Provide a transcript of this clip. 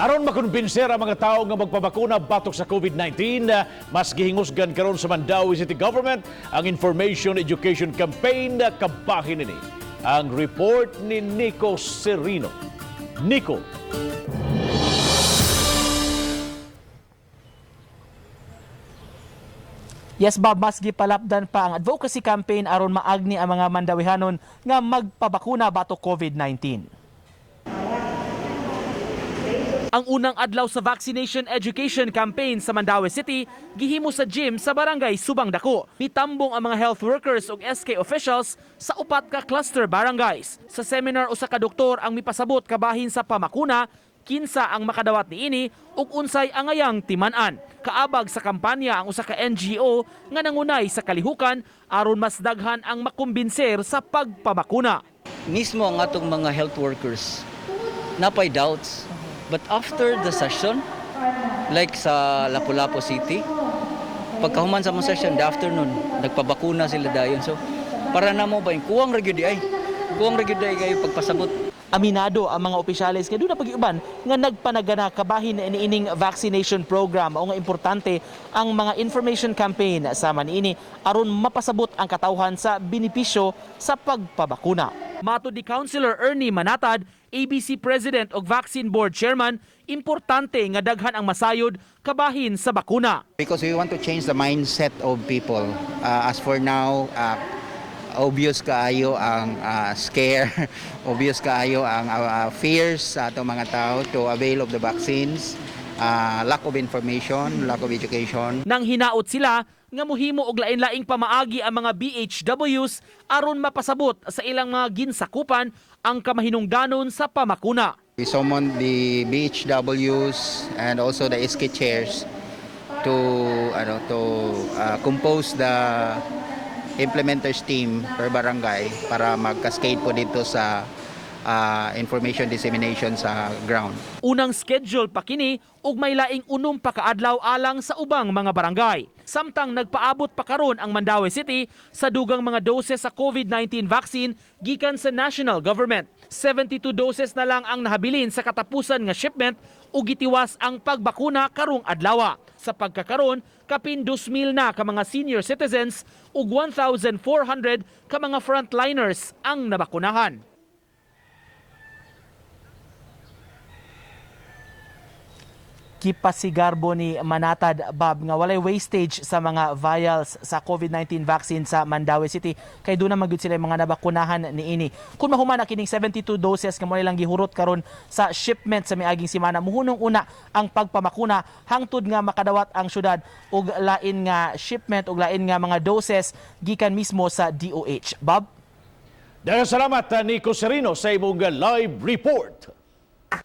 Aron makumbinser ang mga tao nga magpabakuna batok sa COVID-19, mas gihingusgan karon sa Mandaue City Government ang Information Education Campaign kabahin ini. Ang report ni Nico Serino. Nico. Yes, Bob, mas gipalapdan pa ang advocacy campaign aron maagni ang mga Mandawehanon nga magpabakuna batok COVID-19. Ang unang adlaw sa Vaccination Education Campaign sa Mandaue City gihimo sa gym sa barangay Subang Dako. Nitambong ang mga health workers ug SK officials sa upat ka cluster barangays. Sa seminar usa ka doktor ang mipasabot kabahin sa pamakuna, kinsa ang makadawat niini ug unsay angayang timan-an. Kaabag sa kampanya ang usa ka NGO nga nangunay sa kalihukan aron mas daghan ang makumbinser sa pagpabakuna. Mismo ang atong mga health workers napay doubts. But after the session, like sa Lapu-Lapu City, pagkahuman sa mga session, the afternoon, nagpabakuna sila dayon. So, para na mo ba, kuwang ragyod ay kayo pagpasabot. Aminado ang mga opisyalis kay doon na pag-iuban nga nagpanagana kabahin niining vaccination program o nga importante ang mga information campaign sa maniini aron mapasabot ang katawhan sa benepisyo sa pagpabakuna. Matud ni Councilor Ernie Manatad, ABC President ug Vaccine Board Chairman, importante nga daghan ang masayod kabahin sa bakuna. Because we want to change the mindset of people. As for now, obvious kaayo ang scare, obvious kaayo ang fears sa atong mga tao to avail of the vaccines, lack of information, lack of education. Nang hinaot sila nga muhimo og lain-laing pamaagi ang mga BHWs aron mapasabot sa ilang mga ginsakupan ang kamahinungdanon sa pamakuna. We summoned the BHWs and also the SK chairs to compose the implementers team per barangay para mag-cascade po dito sa information dissemination sa ground. Unang schedule pa kini ug may laing unom pa kaadlaw alang sa ubang mga barangay. Samtang nagpaabot pa karon ang Mandaue City sa dugang mga doses sa COVID-19 vaccine gikan sa national government. 72 doses na lang ang nahabilin sa katapusan nga shipment ug gitiwas ang pagbakuna karong adlaw. Sa pagkakaron, kapin 2,000 na ka mga senior citizens ug 1,400 ka mga frontliners ang nabakunahan. Kipasigarbo ni Manatad, Bob, nga walay wastage sa mga vials sa COVID-19 vaccine sa Mandaue City. Kay doon na magyud sila mga nabakunahan niini. Kung mahuman na kining 72 doses nga mo nilang gihurot karon sa shipment sa miaging semana, muhunong una ang pagpamakuna hangtod nga makadawat ang syudad og lain nga shipment og lain nga mga doses gikan mismo sa DOH. Bob? Dahil salamat Nico Serino sa imong live report.